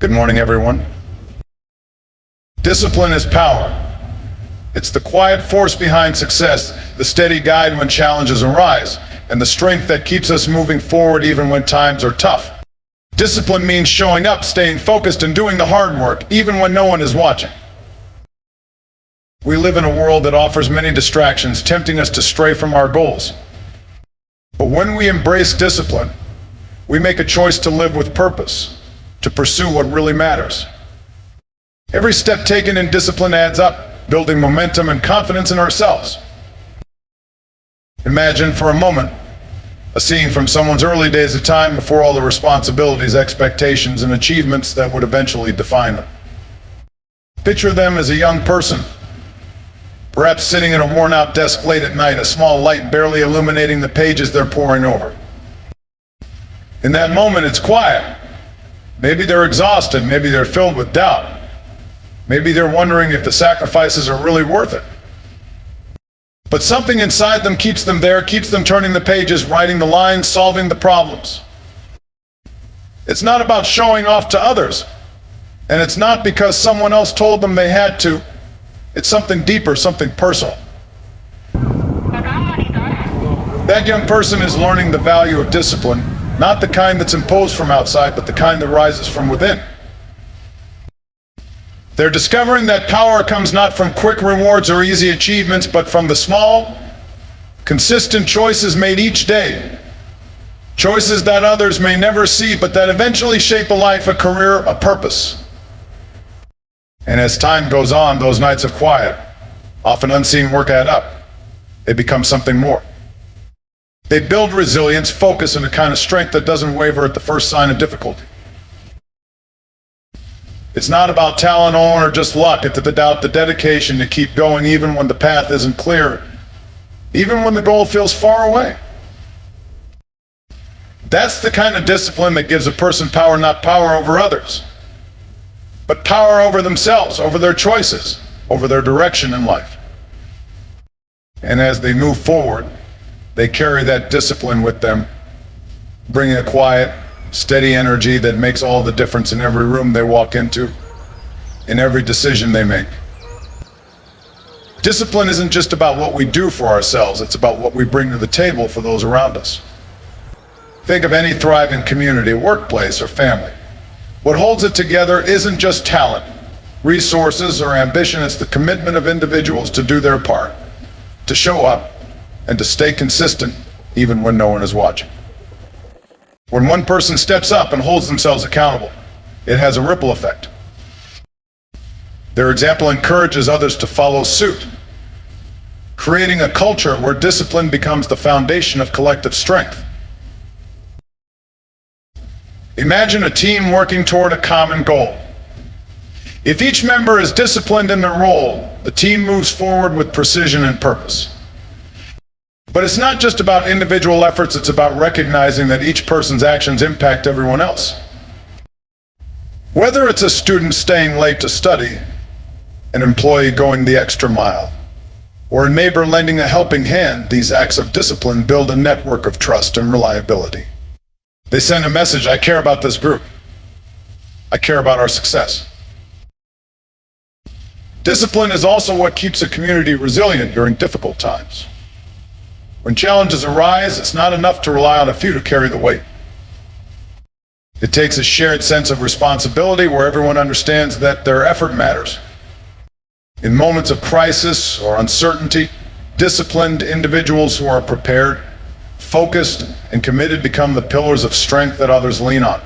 Good morning, everyone. Discipline is power. It's the quiet force behind success, the steady guide when challenges arise, and the strength that keeps us moving forward even when times are tough. Discipline means showing up, staying focused, and doing the hard work, even when no one is watching. We live in a world that offers many distractions, tempting us to stray from our goals. But when we embrace discipline, we make a choice to live with purpose, to pursue what really matters. Every step taken in discipline adds up, building momentum and confidence in ourselves. Imagine for a moment a scene from someone's early days of time before all the responsibilities, expectations, and achievements that would eventually define them. Picture them as a young person, perhaps sitting at a worn-out desk late at night, a small light barely illuminating the pages they're poring over. In that moment, it's quiet. Maybe they're exhausted, maybe they're filled with doubt. Maybe they're wondering if the sacrifices are really worth it. But something inside them keeps them there, keeps them turning the pages, writing the lines, solving the problems. It's not about showing off to others, and it's not because someone else told them they had to. It's something deeper, something personal. That young person is learning the value of discipline, not the kind that's imposed from outside, but the kind that rises from within. They're discovering that power comes not from quick rewards or easy achievements, but from the small, consistent choices made each day. Choices that others may never see, but that eventually shape a life, a career, a purpose. And as time goes on, those nights of quiet, often unseen work add up. They become something more. They build resilience, focus, and a kind of strength that doesn't waver at the first sign of difficulty. It's not about talent alone or just luck. It's about the dedication to keep going even when the path isn't clear, even when the goal feels far away. That's the kind of discipline that gives a person power, not power over others, but power over themselves, over their choices, over their direction in life. And as they move forward, they carry that discipline with them, bringing a quiet, steady energy that makes all the difference in every room they walk into, in every decision they make. Discipline isn't just about what we do for ourselves, it's about what we bring to the table for those around us. Think of any thriving community, workplace, or family. What holds it together isn't just talent, resources, or ambition, it's the commitment of individuals to do their part, to show up, and to stay consistent even when no one is watching. When one person steps up and holds themselves accountable, it has a ripple effect. Their example encourages others to follow suit, creating a culture where discipline becomes the foundation of collective strength. Imagine a team working toward a common goal. If each member is disciplined in their role, the team moves forward with precision and purpose. But it's not just about individual efforts, it's about recognizing that each person's actions impact everyone else. Whether it's a student staying late to study, an employee going the extra mile, or a neighbor lending a helping hand, these acts of discipline build a network of trust and reliability. They send a message: I care about this group. I care about our success. Discipline is also what keeps a community resilient during difficult times. When challenges arise, it's not enough to rely on a few to carry the weight. It takes a shared sense of responsibility where everyone understands that their effort matters. In moments of crisis or uncertainty, disciplined individuals who are prepared, focused, and committed become the pillars of strength that others lean on.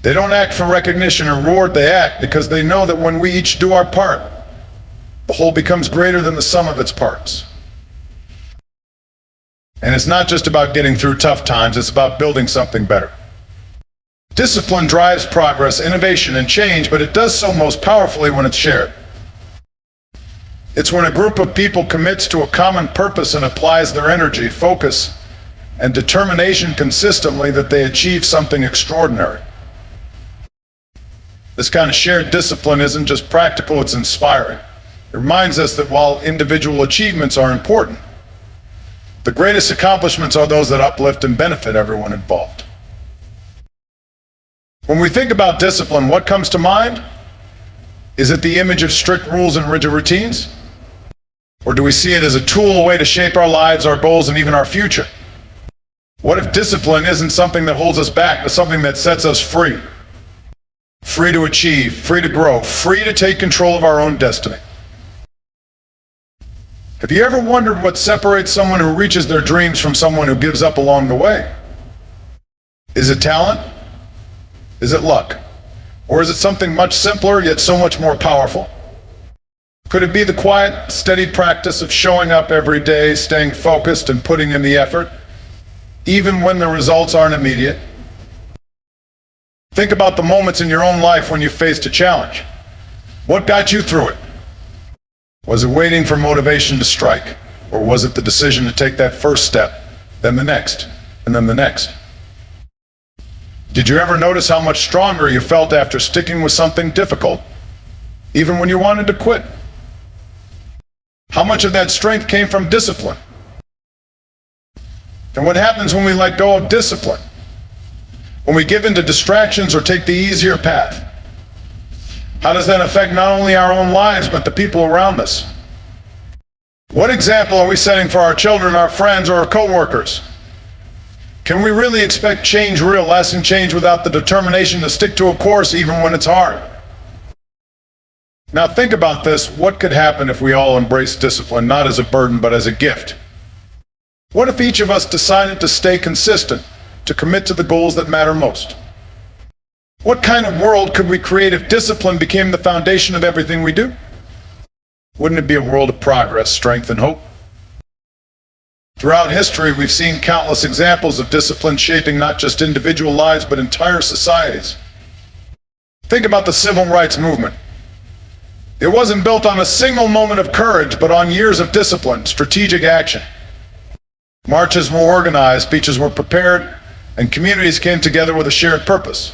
They don't act for recognition or reward, they act because they know that when we each do our part, the whole becomes greater than the sum of its parts. And it's not just about getting through tough times, it's about building something better. Discipline drives progress, innovation, and change, but it does so most powerfully when it's shared. It's when a group of people commits to a common purpose and applies their energy, focus, and determination consistently that they achieve something extraordinary. This kind of shared discipline isn't just practical, it's inspiring. It reminds us that while individual achievements are important, the greatest accomplishments are those that uplift and benefit everyone involved. When we think about discipline, what comes to mind? Is it the image of strict rules and rigid routines? Or do we see it as a tool, a way to shape our lives, our goals, and even our future? What if discipline isn't something that holds us back, but something that sets us free? Free to achieve, free to grow, free to take control of our own destiny. Have you ever wondered what separates someone who reaches their dreams from someone who gives up along the way? Is it talent? Is it luck? Or is it something much simpler, yet so much more powerful? Could it be the quiet, steady practice of showing up every day, staying focused and putting in the effort, even when the results aren't immediate? Think about the moments in your own life when you faced a challenge. What got you through it? Was it waiting for motivation to strike? Or was it the decision to take that first step, then the next, and then the next? Did you ever notice how much stronger you felt after sticking with something difficult, even when you wanted to quit? How much of that strength came from discipline? And what happens when we let go of discipline? When we give in to distractions or take the easier path? How does that affect not only our own lives, but the people around us? What example are we setting for our children, our friends, or our co-workers? Can we really expect change, real lasting change, without the determination to stick to a course even when it's hard? Now think about this. What could happen if we all embraced discipline, not as a burden, but as a gift? What if each of us decided to stay consistent, to commit to the goals that matter most? What kind of world could we create if discipline became the foundation of everything we do? Wouldn't it be a world of progress, strength, and hope? Throughout history, we've seen countless examples of discipline shaping not just individual lives, but entire societies. Think about the civil rights movement. It wasn't built on a single moment of courage, but on years of discipline, strategic action. Marches were organized, speeches were prepared, and communities came together with a shared purpose.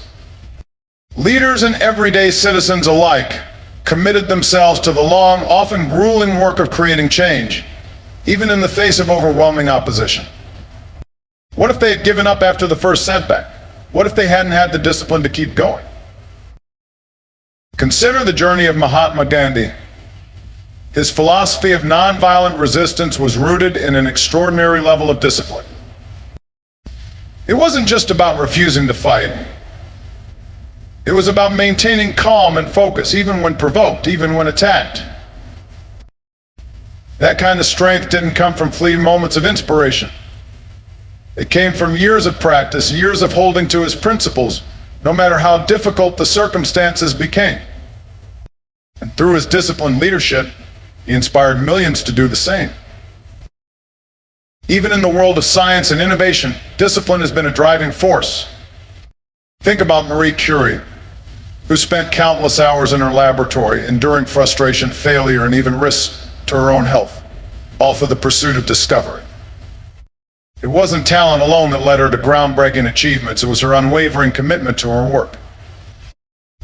Leaders and everyday citizens alike committed themselves to the long, often grueling work of creating change, even in the face of overwhelming opposition. What if they had given up after the first setback? What if they hadn't had the discipline to keep going? Consider the journey of Mahatma Gandhi. His philosophy of nonviolent resistance was rooted in an extraordinary level of discipline. It wasn't just about refusing to fight. It was about maintaining calm and focus, even when provoked, even when attacked. That kind of strength didn't come from fleeting moments of inspiration. It came from years of practice, years of holding to his principles, no matter how difficult the circumstances became. And through his disciplined leadership, he inspired millions to do the same. Even in the world of science and innovation, discipline has been a driving force. Think about Marie Curie, who spent countless hours in her laboratory, enduring frustration, failure, and even risks to her own health, all for the pursuit of discovery. It wasn't talent alone that led her to groundbreaking achievements. It was her unwavering commitment to her work.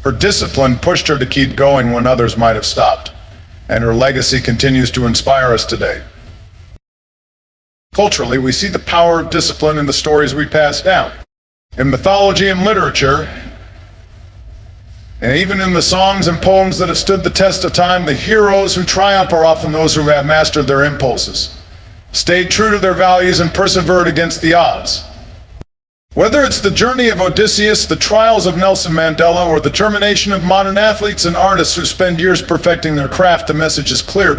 Her discipline pushed her to keep going when others might have stopped, and her legacy continues to inspire us today. Culturally, we see the power of discipline in the stories we pass down. In mythology and literature, and even in the songs and poems that have stood the test of time, the heroes who triumph are often those who have mastered their impulses, stayed true to their values, and persevered against the odds. Whether it's the journey of Odysseus, the trials of Nelson Mandela, or the determination of modern athletes and artists who spend years perfecting their craft, the message is clear.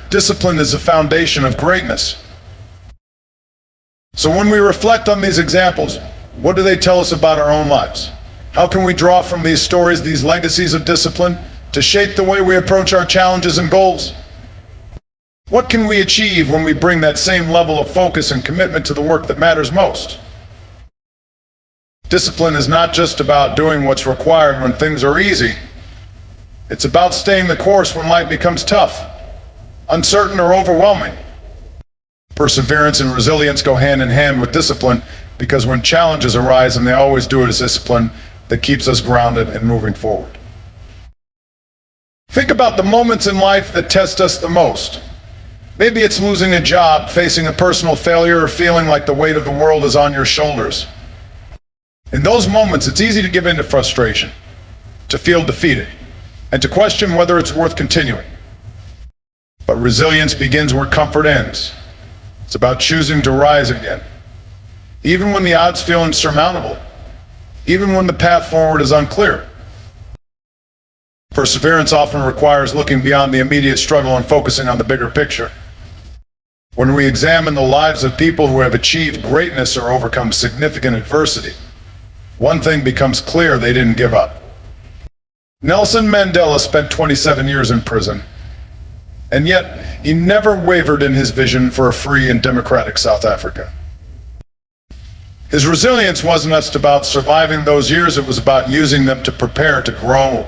Discipline is the foundation of greatness. So when we reflect on these examples, what do they tell us about our own lives? How can we draw from these stories, these legacies of discipline, to shape the way we approach our challenges and goals? What can we achieve when we bring that same level of focus and commitment to the work that matters most? Discipline is not just about doing what's required when things are easy. It's about staying the course when life becomes tough, uncertain, or overwhelming. Perseverance and resilience go hand in hand with discipline, because when challenges arise, and they always do, it is discipline that keeps us grounded and moving forward. Think about the moments in life that test us the most. Maybe it's losing a job, facing a personal failure, or feeling like the weight of the world is on your shoulders. In those moments, it's easy to give in to frustration, to feel defeated, and to question whether it's worth continuing. But resilience begins where comfort ends. It's about choosing to rise again, even when the odds feel insurmountable, even when the path forward is unclear. Perseverance often requires looking beyond the immediate struggle and focusing on the bigger picture. When we examine the lives of people who have achieved greatness or overcome significant adversity, one thing becomes clear: they didn't give up. Nelson Mandela spent 27 years in prison, and yet he never wavered in his vision for a free and democratic South Africa. His resilience wasn't just about surviving those years, it was about using them to prepare to grow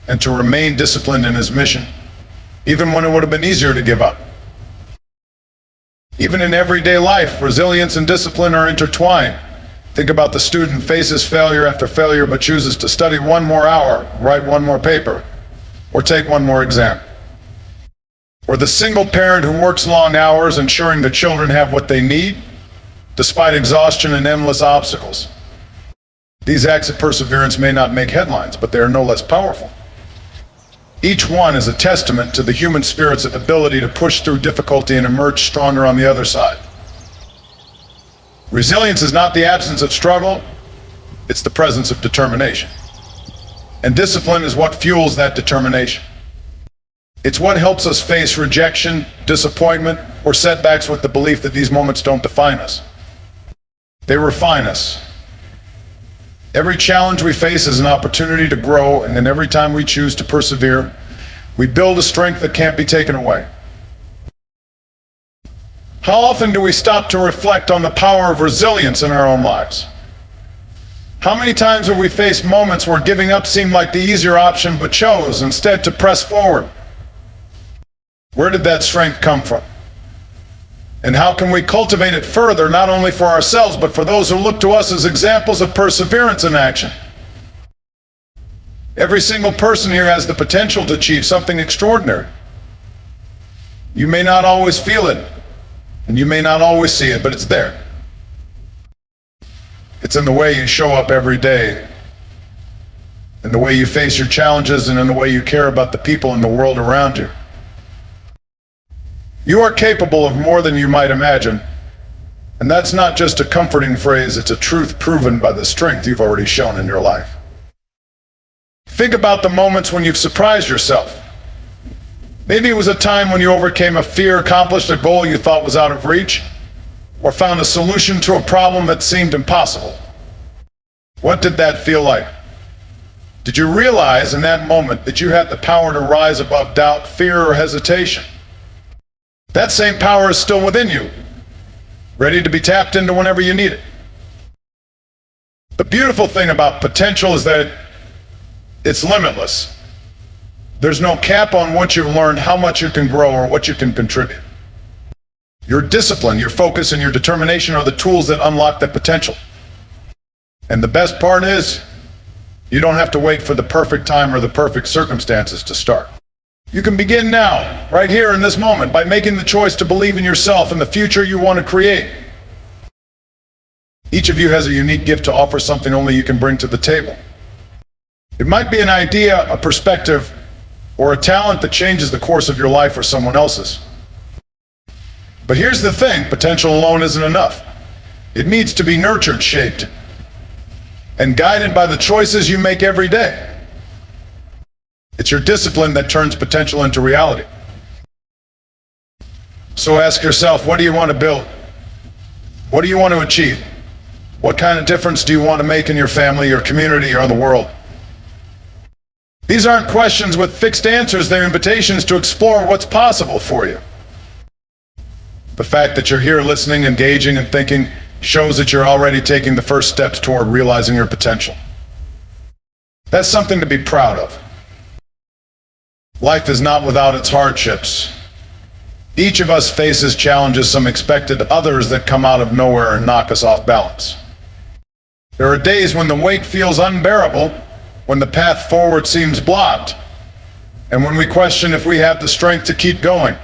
and to remain disciplined in his mission, even when it would have been easier to give up. Even in everyday life, resilience and discipline are intertwined. Think about the student who faces failure after failure but chooses to study one more hour, write one more paper, or take one more exam. Or the single parent who works long hours ensuring the children have what they need, despite exhaustion and endless obstacles. These acts of perseverance may not make headlines, but they are no less powerful. Each one is a testament to the human spirit's ability to push through difficulty and emerge stronger on the other side. Resilience is not the absence of struggle, it's the presence of determination. And discipline is what fuels that determination. It's what helps us face rejection, disappointment, or setbacks with the belief that these moments don't define us. They refine us. Every challenge we face is an opportunity to grow, and then every time we choose to persevere, we build a strength that can't be taken away. How often do we stop to reflect on the power of resilience in our own lives? How many times have we faced moments where giving up seemed like the easier option, but chose instead to press forward? Where did that strength come from? And how can we cultivate it further, not only for ourselves, but for those who look to us as examples of perseverance in action? Every single person here has the potential to achieve something extraordinary. You may not always feel it, and you may not always see it, but it's there. It's in the way you show up every day, in the way you face your challenges, and in the way you care about the people in the world around you. You are capable of more than you might imagine, and that's not just a comforting phrase, it's a truth proven by the strength you've already shown in your life. Think about the moments when you've surprised yourself. Maybe it was a time when you overcame a fear, accomplished a goal you thought was out of reach, or found a solution to a problem that seemed impossible. What did that feel like? Did you realize in that moment that you had the power to rise above doubt, fear, or hesitation? That same power is still within you, ready to be tapped into whenever you need it. The beautiful thing about potential is that it's limitless. There's no cap on what you've learned, how much you can grow, or what you can contribute. Your discipline, your focus, and your determination are the tools that unlock that potential. And the best part is, you don't have to wait for the perfect time or the perfect circumstances to start. You can begin now, right here in this moment, by making the choice to believe in yourself and the future you want to create. Each of you has a unique gift to offer, something only you can bring to the table. It might be an idea, a perspective, or a talent that changes the course of your life or someone else's. But here's the thing, potential alone isn't enough. It needs to be nurtured, shaped, and guided by the choices you make every day. It's your discipline that turns potential into reality. So ask yourself, what do you want to build? What do you want to achieve? What kind of difference do you want to make in your family, your community, or the world? These aren't questions with fixed answers, they're invitations to explore what's possible for you. The fact that you're here listening, engaging, and thinking shows that you're already taking the first steps toward realizing your potential. That's something to be proud of. Life is not without its hardships. Each of us faces challenges, some expected, others that come out of nowhere and knock us off balance. There are days when the weight feels unbearable, when the path forward seems blocked, and when we question if we have the strength to keep going.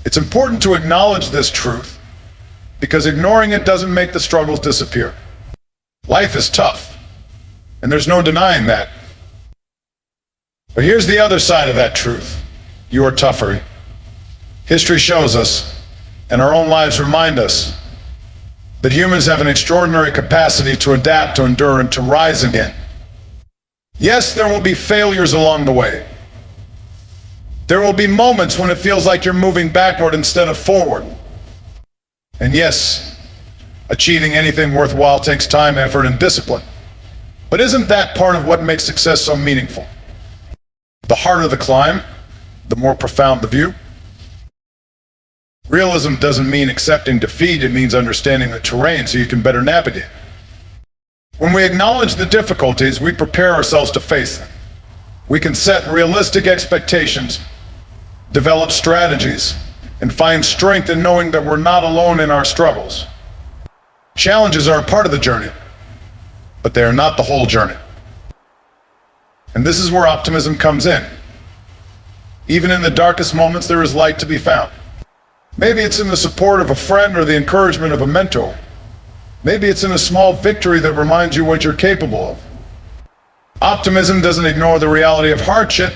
It's important to acknowledge this truth, because ignoring it doesn't make the struggles disappear. Life is tough, and there's no denying that. But here's the other side of that truth. You are tougher. History shows us, and our own lives remind us, that humans have an extraordinary capacity to adapt, to endure, and to rise again. Yes, there will be failures along the way. There will be moments when it feels like you're moving backward instead of forward. And yes, achieving anything worthwhile takes time, effort, and discipline. But isn't that part of what makes success so meaningful? The harder the climb, the more profound the view. Realism doesn't mean accepting defeat, it means understanding the terrain so you can better navigate. When we acknowledge the difficulties, we prepare ourselves to face them. We can set realistic expectations, develop strategies, and find strength in knowing that we're not alone in our struggles. Challenges are a part of the journey, but they are not the whole journey. And this is where optimism comes in. Even in the darkest moments, there is light to be found. Maybe it's in the support of a friend or the encouragement of a mentor. Maybe it's in a small victory that reminds you what you're capable of. Optimism doesn't ignore the reality of hardship.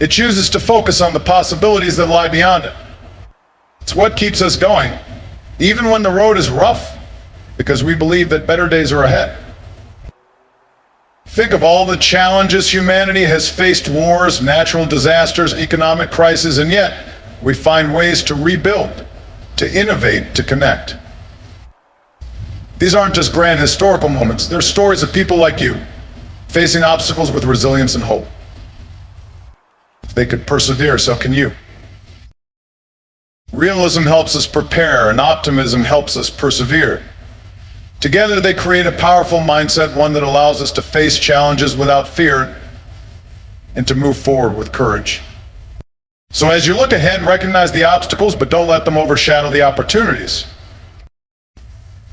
It chooses to focus on the possibilities that lie beyond it. It's what keeps us going, even when the road is rough, because we believe that better days are ahead. Think of all the challenges humanity has faced: wars, natural disasters, economic crises, and yet we find ways to rebuild, to innovate, to connect. These aren't just grand historical moments, they're stories of people like you, facing obstacles with resilience and hope. If they could persevere, so can you. Realism helps us prepare, and optimism helps us persevere. Together they create a powerful mindset, one that allows us to face challenges without fear and to move forward with courage. So as you look ahead, recognize the obstacles, but don't let them overshadow the opportunities.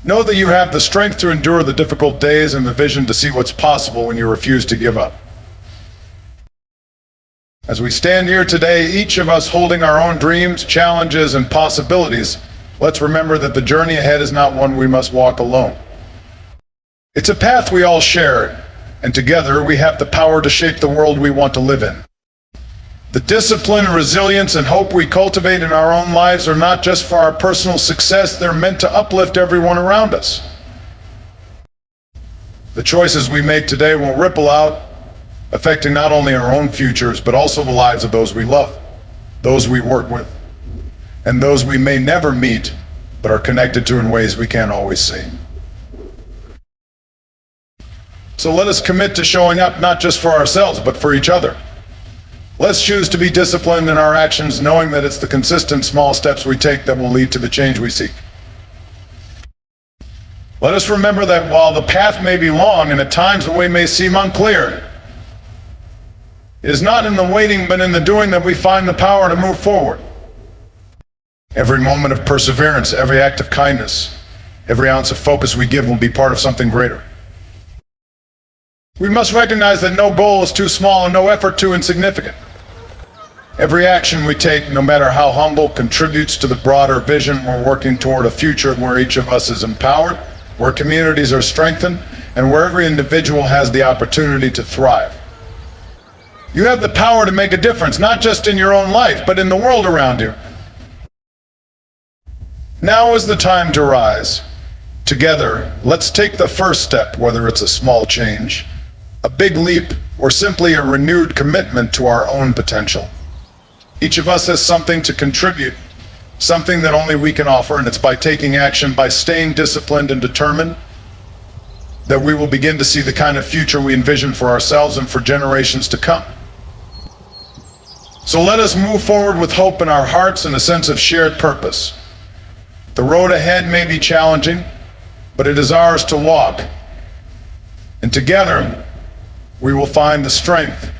Know that you have the strength to endure the difficult days and the vision to see what's possible when you refuse to give up. As we stand here today, each of us holding our own dreams, challenges, and possibilities, let's remember that the journey ahead is not one we must walk alone. It's a path we all share, and together we have the power to shape the world we want to live in. The discipline, resilience, and hope we cultivate in our own lives are not just for our personal success, they're meant to uplift everyone around us. The choices we make today will ripple out, affecting not only our own futures, but also the lives of those we love, those we work with, and those we may never meet, but are connected to in ways we can't always see. So let us commit to showing up not just for ourselves, but for each other. Let's choose to be disciplined in our actions, knowing that it's the consistent small steps we take that will lead to the change we seek. Let us remember that while the path may be long and at times the way may seem unclear, it is not in the waiting but in the doing that we find the power to move forward. Every moment of perseverance, every act of kindness, every ounce of focus we give will be part of something greater. We must recognize that no goal is too small and no effort too insignificant. Every action we take, no matter how humble, contributes to the broader vision. We're working toward a future where each of us is empowered, where communities are strengthened, and where every individual has the opportunity to thrive. You have the power to make a difference, not just in your own life, but in the world around you. Now is the time to rise. Together, let's take the first step, whether it's a small change, a big leap, or simply a renewed commitment to our own potential. Each of us has something to contribute, something that only we can offer, and it's by taking action, by staying disciplined and determined, that we will begin to see the kind of future we envision for ourselves and for generations to come. So let us move forward with hope in our hearts and a sense of shared purpose. The road ahead may be challenging, but it is ours to walk. And together, we will find the strength,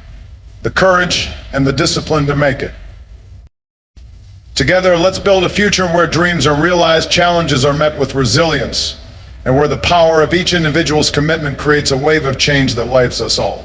the courage, and the discipline to make it. Together, let's build a future where dreams are realized, challenges are met with resilience, and where the power of each individual's commitment creates a wave of change that lifts us all.